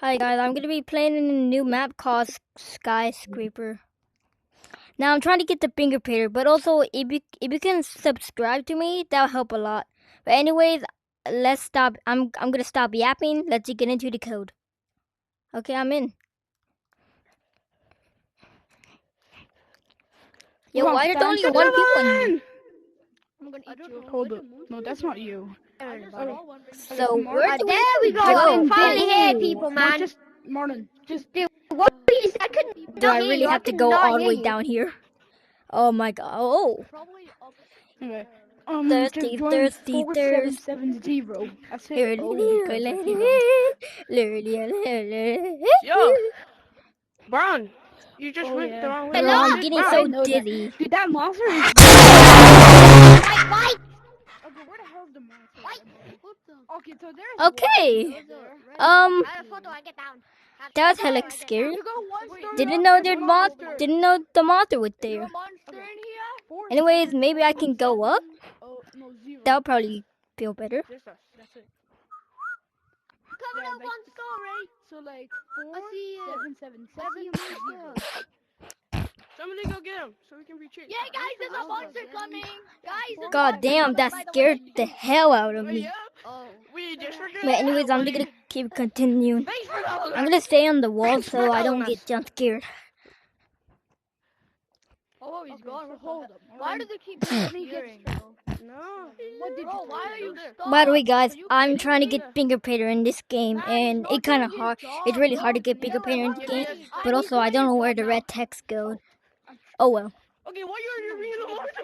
Hi guys, I'm gonna be playing in a new map called Skyscraper. Now I'm trying to get the finger painter, but also if you can subscribe to me, that'll help a lot. But anyways, let's stop. I'm gonna stop yapping. Let's get into the code. Okay, I'm in. Yo, why there's only one people in here? I'm gonna eat you. Hold up. No, that's not you. So where do there we go. go? Finally here, people, man. Just Martin. Just Dude, what is I couldn't Do I hear really you. have to could go not all the hear way you. down here? Oh my god. Oh. okay. Thirsty, just join thirsty, thirsty. 4770. That's it. Yo, Brown, you just went the wrong way. Bro, I'm getting so know that. dizzy. Dude, that monster is. Wait. Okay, where the hell is the monster? Okay, so there's. Okay. I get down. That was hella scary. You got one story. Didn't know the monster was there. Anyways, maybe I can go up. Oh, no, 0. That'll probably feel better. Just us. That's it. Coming Yeah, up one story. So like I see you. 4777. Somebody go get him so we can retreat. Yeah, guys, there's a monster coming. Guys, God damn, that scared the hell out of me. Oh. We just forgot. But anyways, I'm gonna keep continuing. Thanks for the I'm gonna stay on the wall so I don't get jump scared. Oh, he's gone. Hold up. Why do they keep hearing? No. What did Bro, why are you stuck? By the way, guys, I'm trying to get finger painter in this game, and it kind of hard. It's really hard to get finger painter in this game, but also I don't know where the red text goes. Oh well. Okay, why you reading the monster?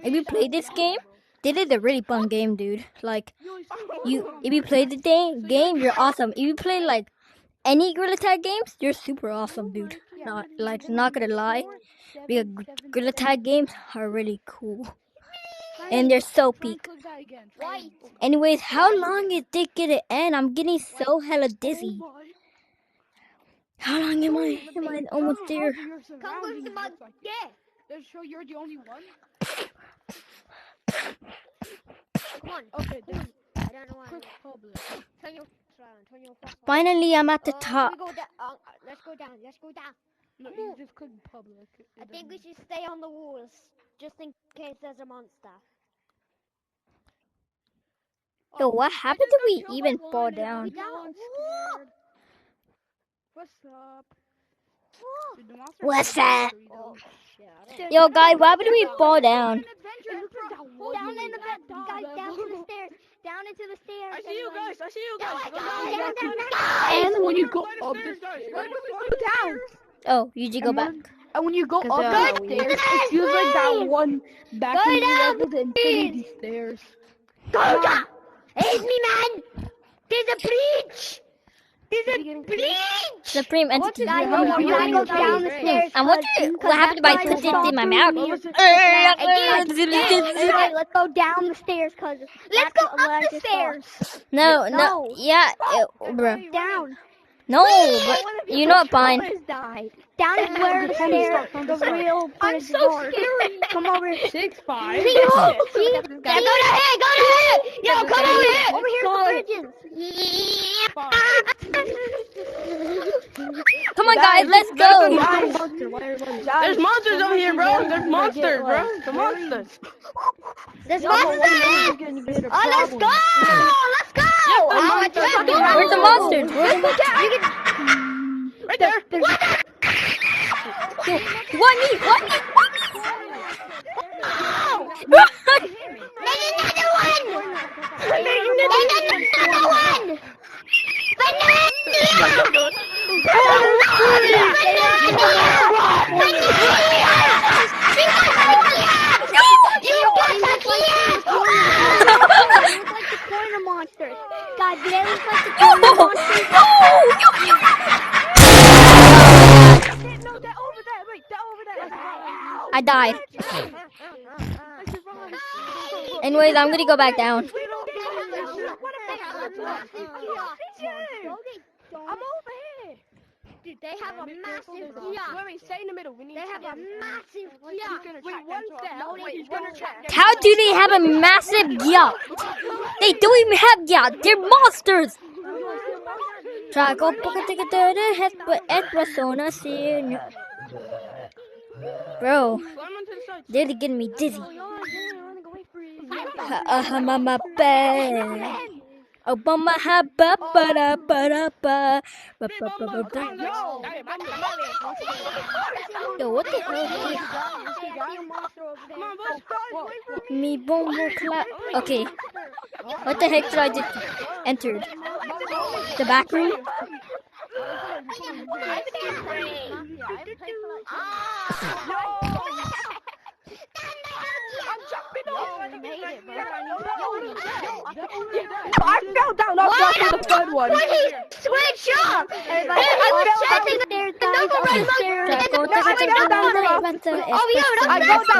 If you play this game, this is a really fun game, dude. Like, if you play the game, you're awesome. If you play like any Gorilla Tag games, you're super awesome, dude. Not gonna lie, because Gorilla Tag games are really cool, and they're so peak. Anyways, how long is this gonna end? I'm getting so hella dizzy. How long am I almost there? Come with the mud. Yeah. Let's show you're the only one. Come on. Okay, then. I don't know why. Public. Turn your Finally, I'm at the top. Let's go down. No, you just click public. I think we should stay on the walls, just in case there's a monster. Yo, what happened to we even fall down? What's up? Dude, the monster What's is that? scary, though. Yo, guys, why would we fall down? Down in the bed, guys, down to the stairs. Down into the stairs. I see you guys. And when you go up the stairs, down. Oh, you just go back. And when you go up the stairs, it feels like that one back in the infinity stairs. Go down! It's me, man! There's a breach! Supreme entity. Guys, we gotta go down the stairs. I'm wondering what happened if I put this in my mouth. Let's go down the stairs, cause let's go up the stairs. No, yeah, bro. Down. No, but you know what, fine. Down is where the stairs, the real bridge doors. Come over here. 6'5". See? Go to here! Yo, come over here! Over here for bridges. Come on, guys, let's go. There's monsters over here, bro. There's monsters, bro. The monsters. There's monsters! Oh, let's go! Let's go! Where's the monsters? Right there. Why me? There's another one! Monsters. God, they look like the corner monsters. No, that over there. Wait, that over there. I died. Anyways, I'm gonna go back down. I'm over here. Dude, they have a massive yacht. Wait, stay in the middle. We need They have a massive yacht. Wait, one step. Wait, he's gonna track. How do they have a massive yacht? They don't even have yacht. They're monsters. Try go pocket to the head, but it was on a scene. Bro, they're getting me dizzy. Mama bad. Obama ha ba ba da ba da ba ba ba ba ba ba. Yo, what the hell is this? Me boom boom clap. Okay. What the heck did I just entered? The back room? I fell down after the third one. Switch up! I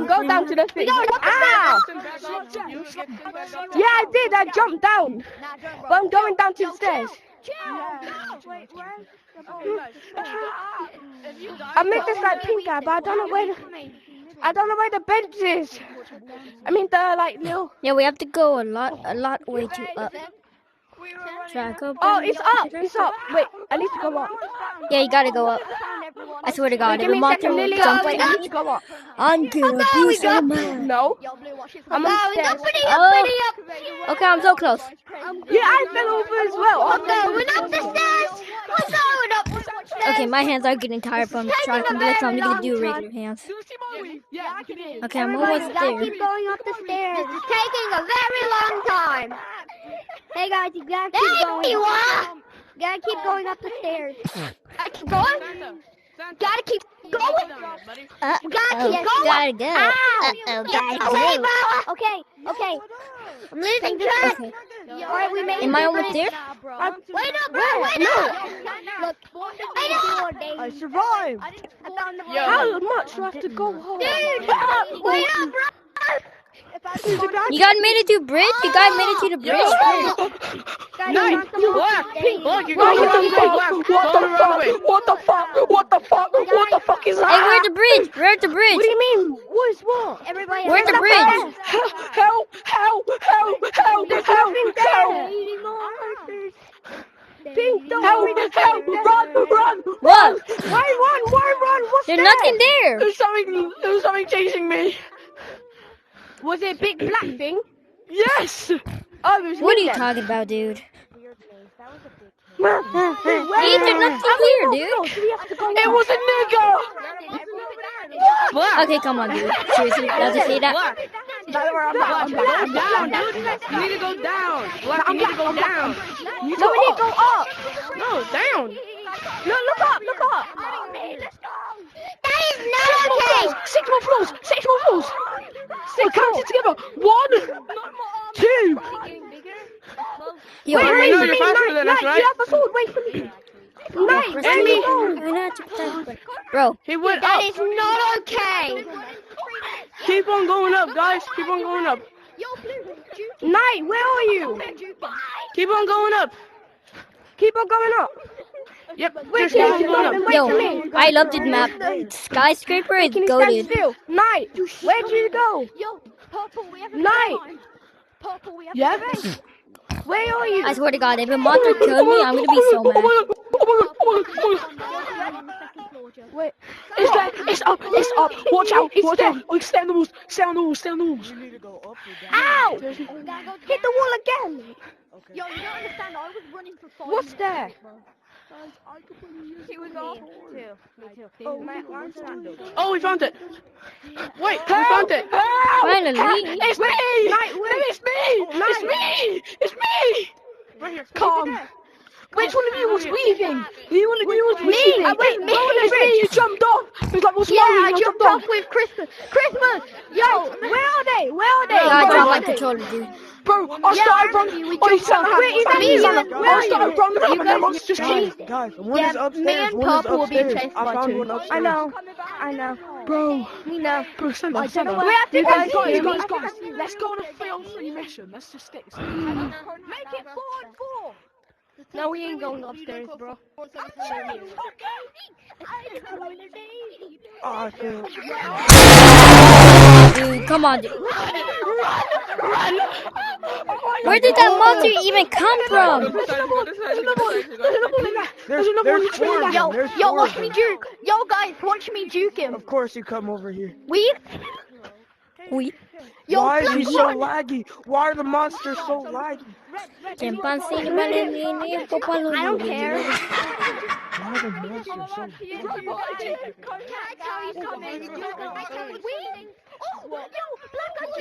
go down to the thing. Ow! Yeah, I did. I jumped down. But I'm going down to the stairs. I made this like pink guy, but I don't know where the bench is. I mean the like little. Yeah, we have to go a lot way too up. Oh, it's up. It's up. Wait, I need to go up. Yeah, you gotta go up. I swear to God, Give me a second, Lily. Wait, I need to go up. I'm gonna be so mad. No. I'm on the stairs. Oh. Okay, I'm so close. Yeah, I fell over as well. We're up the stairs. We're going up the stairs. Okay, my hands are getting tired from trying to glitch. I'm gonna do regular hands. Okay, I'm almost Gotta there. keep going up the stairs. It's taking a very long time. Hey guys, you gotta keep going. There you are. Gotta keep going up the stairs. Gotta keep going. Gotta keep going. Gotta go. Gotta go. Okay. I'm losing track. Okay. Alright, we made it. Am I almost there? Wait up, bro. Wait up. Look. Wait up. I survived. Yo. How much do I have to go home? Dude, wait up, bro. You guys made it to the bridge? You guys made it to the bridge? Nice. Look, you're What going the the fuck? wrong way. What the fuck is Hey, that? we're at the bridge. We're at the What bridge. do you mean? What is what? Everybody, We're at the bridge. Help! Pink, help! Run! What? Why run? What's There's that? nothing there. There's something chasing me. Was it a big black thing? Yes! Oh, it was What are me you then. talking about, dude? Where? There's nothing here, dude. It was a nigger! Black. Okay, come on, dude. Seriously, does it say that? Black. I'm Black. Go down, dude. You need to go down. Black, you need to go down. No, we need to go up. No, down. No, look up. that is not okay. 6 more floors. 6 more floors. We're counting together. 1, 2. Yo, Wait, Wait you're for me, faster than us, Knight, right? you have the sword. Wait for me. Knight, Amy. Bro, He went That up. is not okay. Keep on going up, guys. Keep on going up. Knight, where are you? Keep on going up. Keep on going up. Yep. Wait, Just keep on going up. wait for me. yo, I love this map. Skyscraper is Can you stand goated. still? Knight, where did you go? Knight. Yep. Where are you? I swear to God, if a monster kills me, I'm gonna be so mad. Wait. It's up. Watch out. Oh, stay on the walls. Ow! Hit the wall again. Yo, you don't understand. I was running for 5 What's there? Oh, we found it. Wait, we found it. Finally. It's me! It's me! Right here. Calm. Which one of you was weaving? You was weaving. Wait, me. It's me. You jumped off. It was like, what's Yeah, wrong? I You jumped off with Christmas. Yo, Where are they? I dropped my controller, dude. Bro, I started from. Wait, I started from the top and then monsters just came. Guys, one is upstairs. me and One is Papa will be upstairs. chased I by found 2. one upstairs. I know. Bro, We know. stand I up. don't know We where have to guys guys, hear me? let's go on a 3-on-3 mission. Let's just stick. Make it 4-on-4. No, we ain't going upstairs, bro. Oh, I feel. Dude, come on, dude. Where did that monster even come from? There's another one in that There's four of them. Yo, There's yo, four watch of me them. juke. Yo, guys, watch me juke him. Of course you come over here. We? Yo, Why is he Black so One. laggy? Why are the monsters so laggy? I don't care. Why are the monsters so laggy? Can I tell you something? Oh, yo, Black One,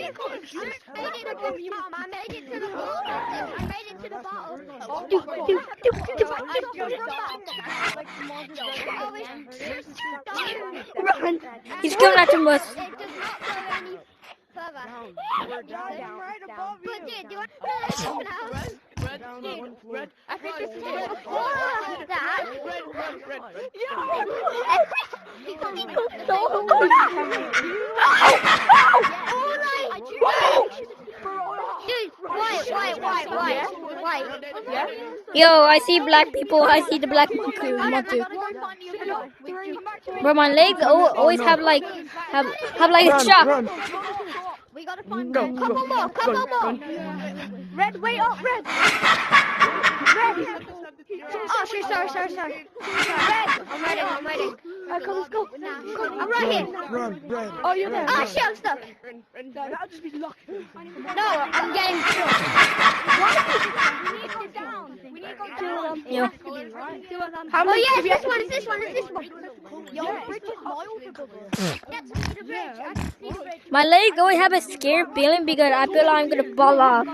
I made it above you, Mom. I made it to the bottom. I made it to the bottom. Run. He's coming after us. It does not go any further. We're down. Right above you. But dude, do you want to know now? Red. I think this is Red. Dude, why? Yo, I see black people. I see the black monkey. Bro, my legs always have like a shock. Run. We gotta find Go, Red. Couple more. Red, wait up, Red. Oh, sorry. Red, I'm ready. Alright, let's go. I'm right here. Run, Red. Oh, you're there. Oh, shit, I'm stuck. That'll just be luck. No, I'm getting through. We need to go down. We need to go down. Yeah. Oh, yes, this one. Yo, the bridge is miles above us. That's the bridge. I can see the bridge. My legs always have a scared feeling because I feel like I'm gonna fall off.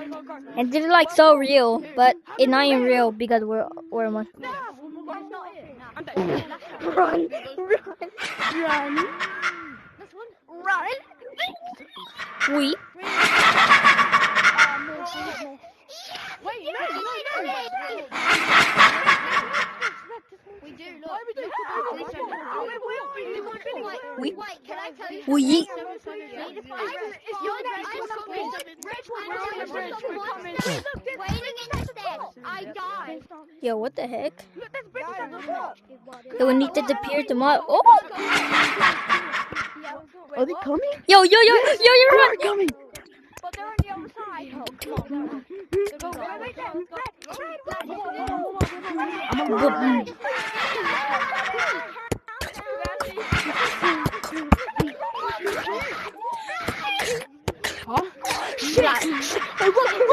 And this is like so real, but it's not even real because we're monkeys. Run. We. We do, look. Wait, can I tell you? We. Waiting in the stairs. I died. Yo, what the heck? Yo, we need to disappear tomorrow. Oh! Are they coming? Yo, you're right. Coming. But they're on the other side. Oh, come on.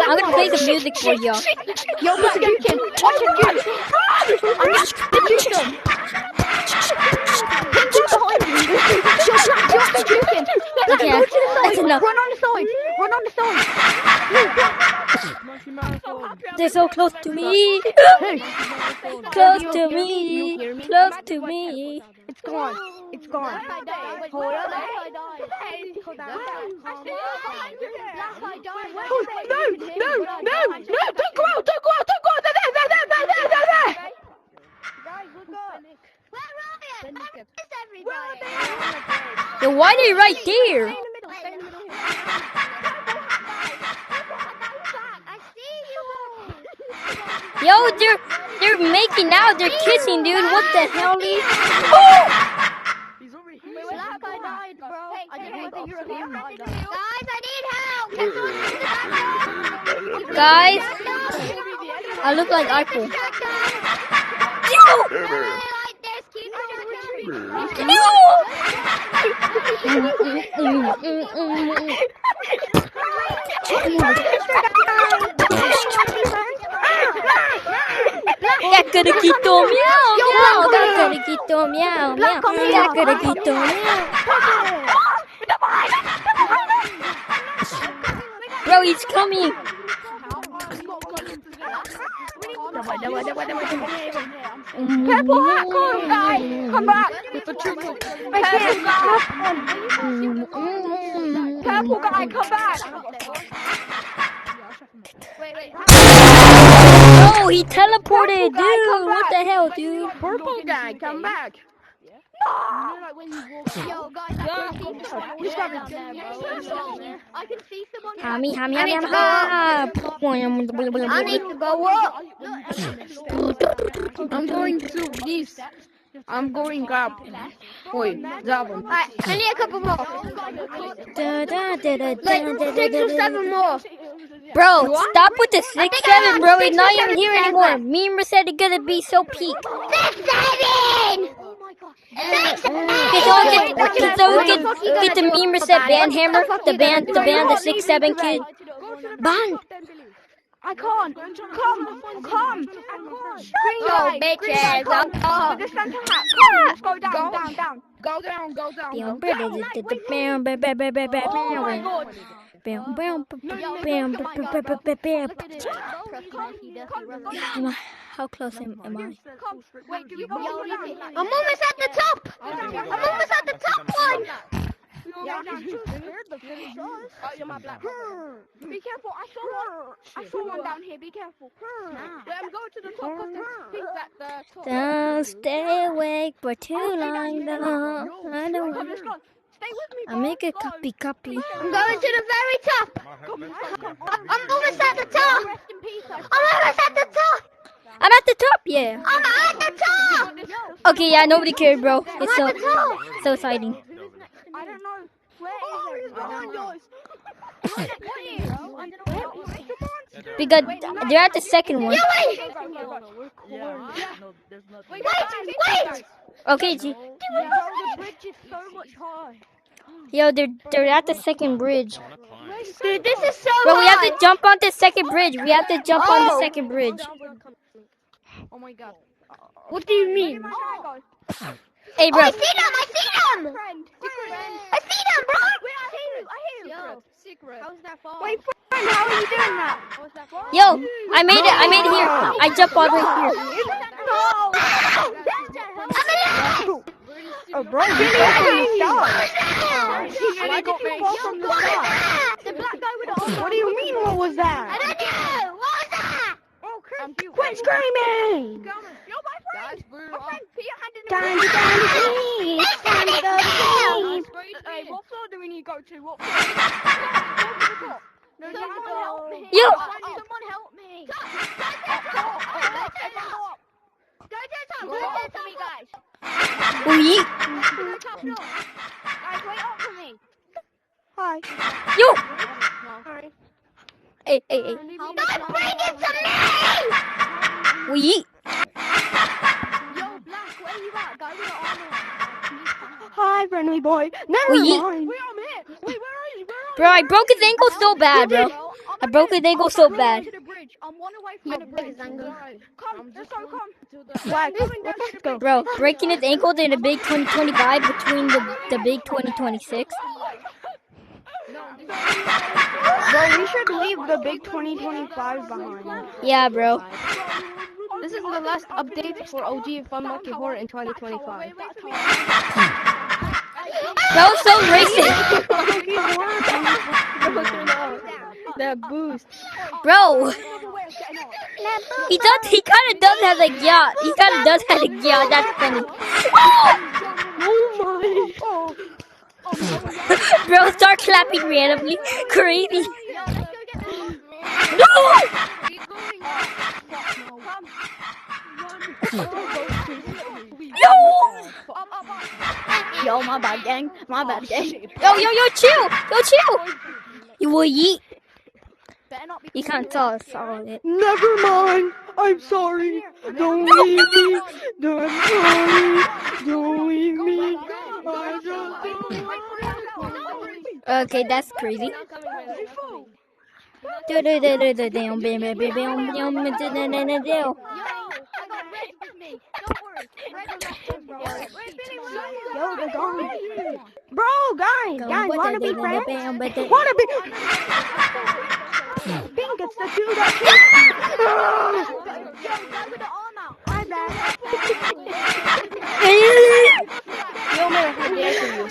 I'm gonna play the music for y'all. Yo, watch him juke. I'm gonna juke him. Okay, that's enough. Run on the side. They're so close to me. Close to me. It's gone. Hold up. No, don't go out. They're there. Guys, look up. Where are you? Where's everybody? Yo, why are they right there? Stay in the middle here. I see you. Yo, they're making out. They're kissing, dude. What the hell? He's over here. Black guy died, bro. Guys, I need help. Guys, I look like Apple. Cacariquito, miau, cacariquito, miau, cacariquito, miau. Bro, he's coming. Purple hat, come back. Purple guy, come back. Oh, he teleported, dude. What the hell, dude? Purple guy, come back. Yo, guys, I can see someone. I need to go up. I'm going to this. I'm going up. Wait, that one. Alright, I need a couple more. Da, da, da, da, Like 6 or 7 more. Bro, stop with the 6-7, bro. It's not even here anymore. Me and Mercedes are gonna be so peak. 6-7! Oh my god. Get the me and Mercedes band hammer, the 6-7 kid. Band. I can't. Come. Yo, bitches. Let's go down. Go down. Oh How close am I? Wait, I'm almost at the top. I'm almost at the top one. Be careful, I saw one down here, be careful. Let him go to the top of the peak at the top. Don't stay awake for too long, though. I don't Come, let's go. Stay with me, I make a copy. I'm going to the very top. I'm almost at the top. I'm almost at the top. I'm at the top, yeah. I'm at the top. Okay, yeah, nobody cared, bro. It's so exciting. I don't know. Where is it? Behind us. Because they're at the second one. Wait. Okay, G. The bridge is so much higher. Yo, they're at the second bridge. Dude, this is so Bro, we have high. to jump on the second bridge. We have to jump on the second bridge. Oh my god. What do you mean? Hey, Oh, bro. I see them, bro. I hear you. Secret. How's that far? Wait, friend, how are you doing that? Yo, I made it here. I jumped all the way here. Oh, bro, really? The black guy with the armor. What do you mean, what was I that? don't know. What was that? Quit screaming! You're my friend. Put your hand in the Time to go to sleep. Hey, what floor do we need to go to? What floor? Someone help me. Yo. Someone help me. Go to the top. Go to the top, guys. Oui. Go to the top floor. Guys, wait up for me. Hi. Yo. Hi. Hey. Don't bring it to me. Oui. Yo, Black, where you at? Guy with the armor. Hi, friendly boy. Never Wait. mind. Wait, I'm here. Wait, where are you? Bro, I broke his ankle so bad, bro. I broke his ankle so bad. I'm one away from the bridge. Come, let's go, come. Why? Let's go. Bro, breaking his ankle in the big 2025 between the big 2026. Bro, we should leave the big 2025 behind. Yeah, bro. This is the last update for OG Fun Monkey Horror in 2025. That was so racist. That boost. Bro. He kind of does have a yacht. He kind of does have a yacht. That's funny. Bro, start clapping randomly. Crazy. No! Yo! Yo, my bad, gang. Yo, chill. You will eat. You can't tell us all of it. Never mind. I'm sorry. Don't leave me. Don't leave me. I just Okay, that's crazy. Yo, they're gone. Bro, guys, wanna be friends? Wanna be? Pink, it's the two that My bad. Yo, man, I have a dare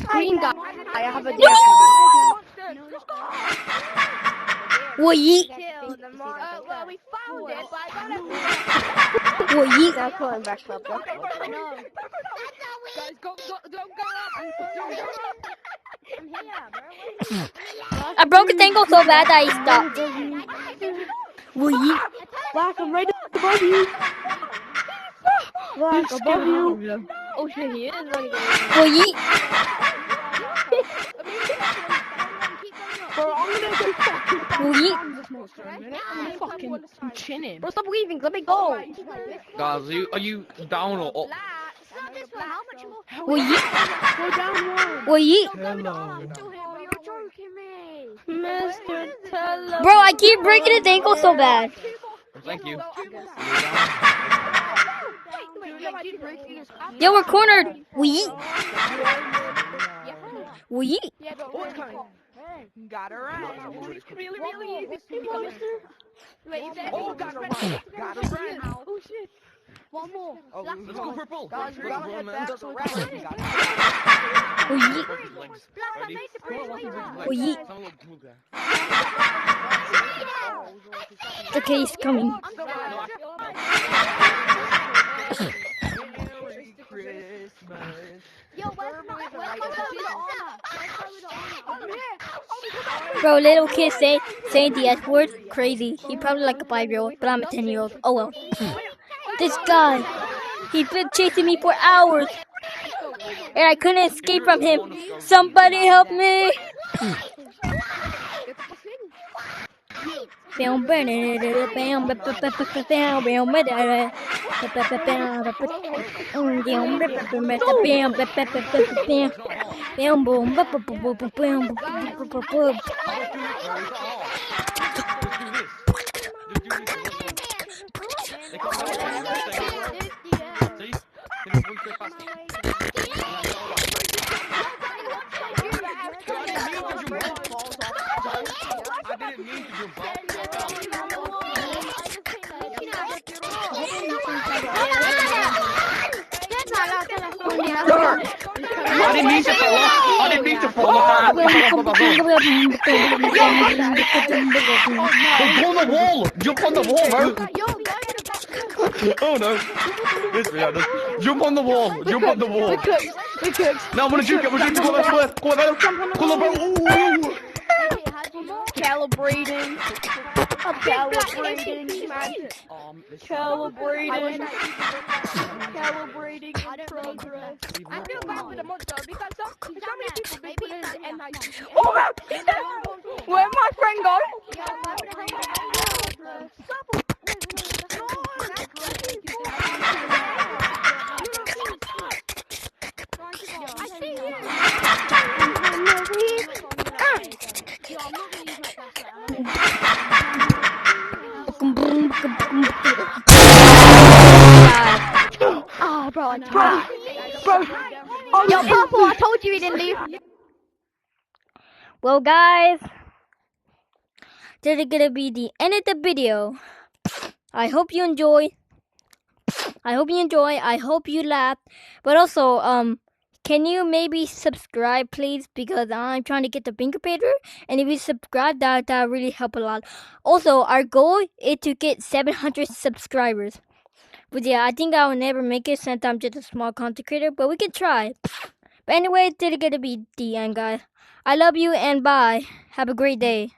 for you. Green guy, I have a dare for you. Will eat. Well, we found it, but I Will eat. That's what I'm back up. don't know. Guys, don't go up. Don't go up. I'm here, bro. I broke his ankle so bad that he stopped. Will eat. Black, I'm right above you. Black, above you. Oh shit, he is running. Will eat. Bro, I'm gonna go fucking Yeet. find this monster in a minute. I'm gonna fucking chin him. Bro, stop leaving. Let me go. Guys, are you down or up? Well, yeet. Go down one. Well, yeet. Hello. You're joking me. Mr. Teller. Bro, I keep breaking his ankle so bad. Thank you. Yo, we're cornered. We yeet. We yeet. Got her right. Really easy. Oh, got her right. Got her right. Oh shit. One more. Oh, let's go purple. Guys, we gotta head back. We yeet. We yeet. Okay, he's coming. Yo, where's my Bro, little kid saying the S word, crazy. He probably like a 5-year-old, but I'm a 10-year-old. Oh well. This guy, he's been chasing me for hours, and I couldn't escape from him. Somebody help me! I didn't mean to fall off. I didn't mean to fall off. Go on the wall. Jump on the wall, bro. Oh no. It's me, jump on the wall. Jump on the wall. No, I'm gonna juke it. Go on, let's go on, Go on, bro. Ooh. Calibrating. Calibrating in progress. I feel bad for the monster because so many people be putting his NIC. Oh no! Where'd my friend go? Oh, bro. Yo, Papa, I told you he didn't leave. Well, guys, this is gonna be the end of the video. I hope you enjoy. I hope you laugh. But also, can you maybe subscribe, please? Because I'm trying to get the finger painter, and if you subscribe, that really help a lot. Also, our goal is to get 700 subscribers. But yeah, I think I will never make it since I'm just a small content creator. But we can try. But anyway, this is gonna be the end, guys. I love you and bye. Have a great day.